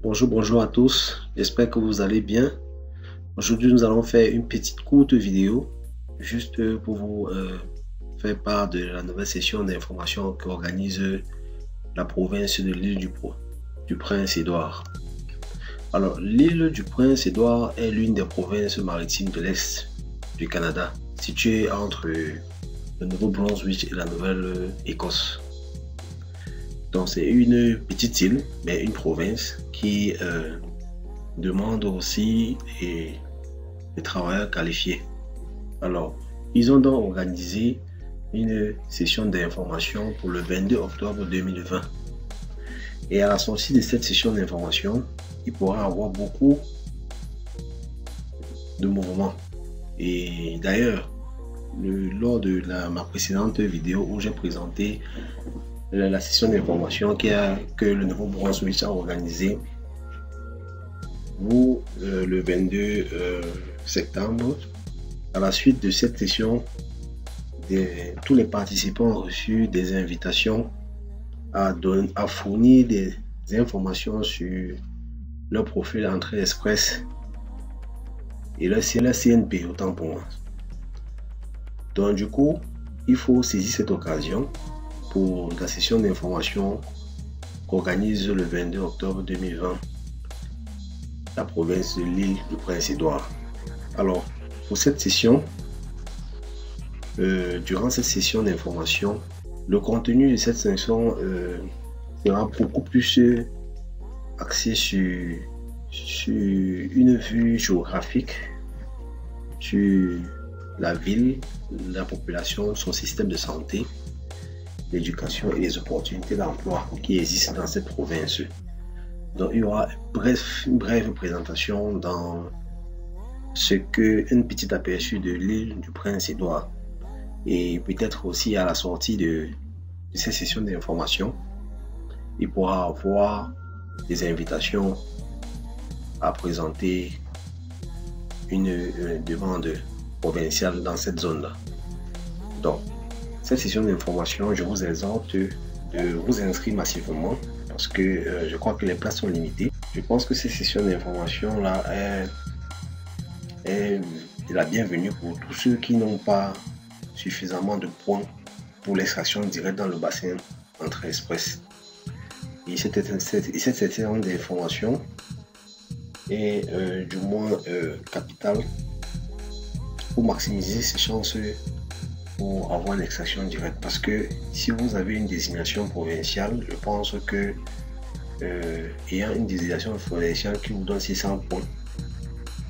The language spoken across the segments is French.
Bonjour à tous, j'espère que vous allez bien. Aujourd'hui, nous allons faire une petite courte vidéo juste pour vous faire part de la nouvelle session d'information qu'organise la province de l'île du Prince-Édouard. Alors, l'île du Prince-Édouard est l'une des provinces maritimes de l'Est du Canada, située entre le Nouveau-Brunswick et la Nouvelle-Écosse. Donc, c'est une petite île, mais une province qui demande aussi des travailleurs qualifiés. Alors, ils ont donc organisé une session d'information pour le 22 octobre 2020. Et à la sortie de cette session d'information, il pourra y avoir beaucoup de mouvements. Et d'ailleurs, lors de ma précédente vidéo où j'ai présenté la session d'information que le Nouveau-Brunswick a organisé le 22 septembre, à la suite de cette session, tous les participants ont reçu des invitations à fournir des informations sur leur profil d'entrée express et leur CNP, autant pour moi. Donc du coup, il faut saisir cette occasion pour la session d'information qu'organise le 22 octobre 2020 la province de l'île du Prince-Édouard. Alors, pour cette session, durant cette session d'information, le contenu de cette session sera beaucoup plus axé sur une vue géographique, sur la ville, la population, son système de santé, l'éducation et les opportunités d'emploi qui existent dans cette province. Donc il y aura une brève présentation dans un petit aperçu de l'île du Prince-Édouard, et peut-être aussi à la sortie de ces sessions d'information, il pourra avoir des invitations à présenter une demande provinciale dans cette zone-là. Donc, cette session d'information, je vous exhorte de vous inscrire massivement parce que je crois que les places sont limitées. Je pense que cette session d'information-là est la bienvenue pour tous ceux qui n'ont pas suffisamment de points pour l'extraction directe dans le bassin entrée express. Et cette session d'information est du moins capitale pour maximiser ses chances pour avoir une extraction directe, parce que si vous avez une désignation provinciale, je pense que ayant une désignation provinciale qui vous donne 600 points,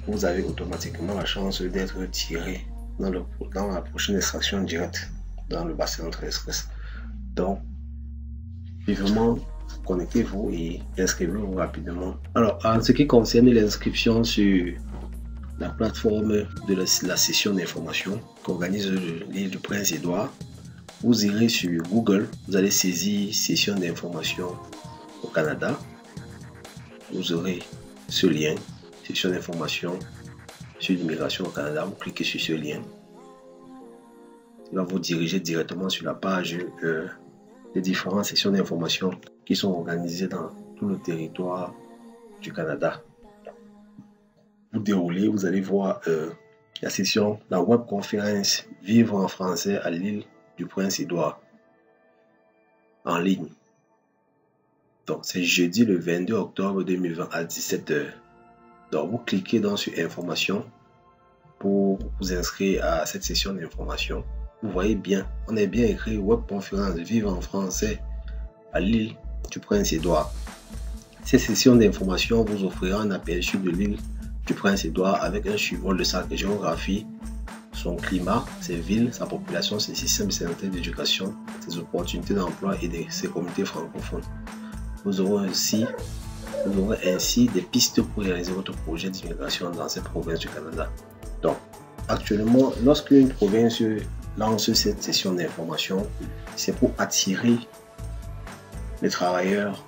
vous avez automatiquement la chance d'être tiré dans la prochaine extraction directe dans le bassin entrée express. Donc vivement, connectez-vous et inscrivez-vous rapidement. Alors, en ce qui concerne l'inscription sur la plateforme de la session d'information qu'organise l'île du Prince-Édouard, vous irez sur Google, vous allez saisir session d'information au Canada, vous aurez ce lien, session d'information sur l'immigration au Canada, vous cliquez sur ce lien, il va vous diriger directement sur la page des différentes sessions d'information qui sont organisées dans tout le territoire du Canada. Vous déroulez, vous allez voir la session, la webconférence Vivre en français à l'île du Prince-Édouard en ligne. Donc c'est jeudi le 22 octobre 2020 à 17 h. Donc vous cliquez sur information pour vous inscrire à cette session d'information. Vous voyez bien, on est bien écrit webconférence Vivre en français à l'île du Prince-Édouard. Cette session d'information vous offrira un aperçu de l'île du Prince-Édouard avec un survol de sa géographie, son climat, ses villes, sa population, ses systèmes de santé, d'éducation, ses opportunités d'emploi et ses communautés francophones. Vous aurez ainsi des pistes pour réaliser votre projet d'immigration dans cette province du Canada. Donc, actuellement, lorsqu'une province lance cette session d'information, c'est pour attirer les travailleurs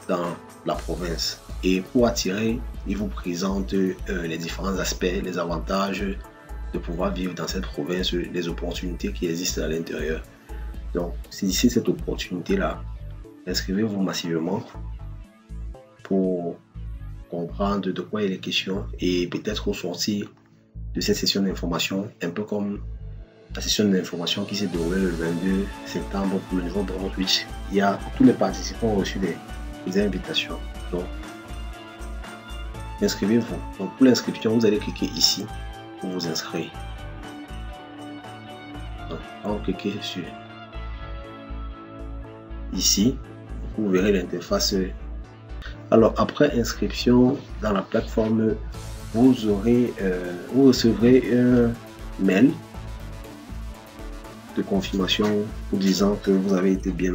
dans la province. Et pour attirer, il vous présente les différents aspects, les avantages de pouvoir vivre dans cette province, les opportunités qui existent à l'intérieur. Donc, saisissez cette opportunité-là, inscrivez-vous massivement pour comprendre de quoi il est question et peut-être au sortir de cette session d'information, un peu comme la session d'information qui s'est déroulée le 22 septembre pour le niveau Bravo Twitch. Il y a tous les participants ont reçu des invitations. Donc, inscrivez-vous. Donc, pour l'inscription, vous allez cliquer ici pour vous inscrire. Donc, on va cliquer sur ici. Vous verrez l'interface. Alors, après inscription dans la plateforme, vous recevrez un mail de confirmation vous disant que vous avez été bien,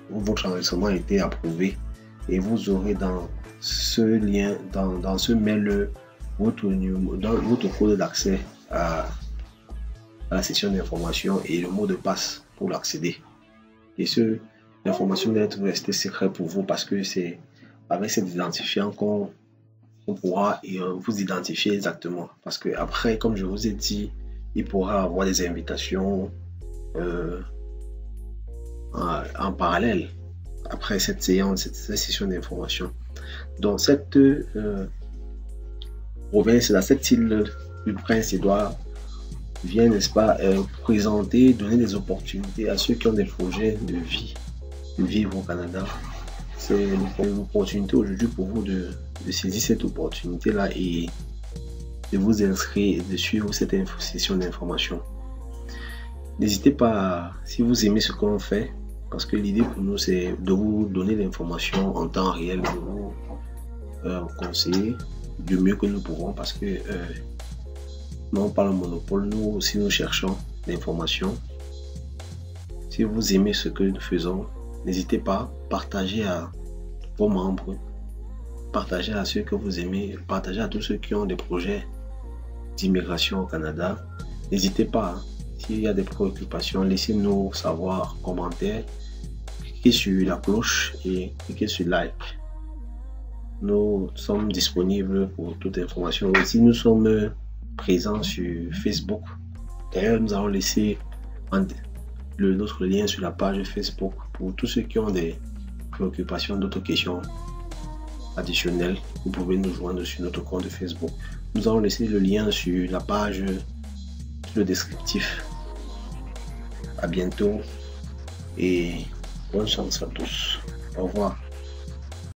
votre enregistrement a été approuvé, et vous aurez dans ce lien, dans ce mail, votre code d'accès à la session d'information et le mot de passe pour l'accéder. Et l'information doit être restée secrète pour vous, parce que c'est avec cet identifiant qu'on pourra vous identifier exactement. Parce que après, comme je vous ai dit, il pourra avoir des invitations en parallèle après cette séance, cette session d'information. Donc cette province, là, cette île du Prince-Édouard vient, n'est-ce pas, présenter, donner des opportunités à ceux qui ont des projets de vie, de vivre au Canada. C'est une opportunité aujourd'hui pour vous de saisir cette opportunité là et de vous inscrire et de suivre cette session d'information. N'hésitez pas, si vous aimez ce qu'on fait, parce que l'idée pour nous c'est de vous donner l'information en temps réel, de vous conseiller du mieux que nous pouvons, parce que non pas le monopole, nous aussi nous cherchons l'information. Si vous aimez ce que nous faisons, n'hésitez pas, partagez à vos membres, partagez à ceux que vous aimez, partagez à tous ceux qui ont des projets d'immigration au Canada. N'hésitez pas, hein. S'il y a des préoccupations, laissez-nous savoir en commentaire, cliquez sur la cloche et cliquez sur like. Nous sommes disponibles pour toute information. Aussi, nous sommes présents sur Facebook. D'ailleurs, nous allons laisser notre lien sur la page Facebook pour tous ceux qui ont des préoccupations, d'autres questions additionnelles. Vous pouvez nous joindre sur notre compte Facebook. Nous allons laisser le lien sur la page, sur le descriptif. À bientôt et bonne chance à tous. Au revoir.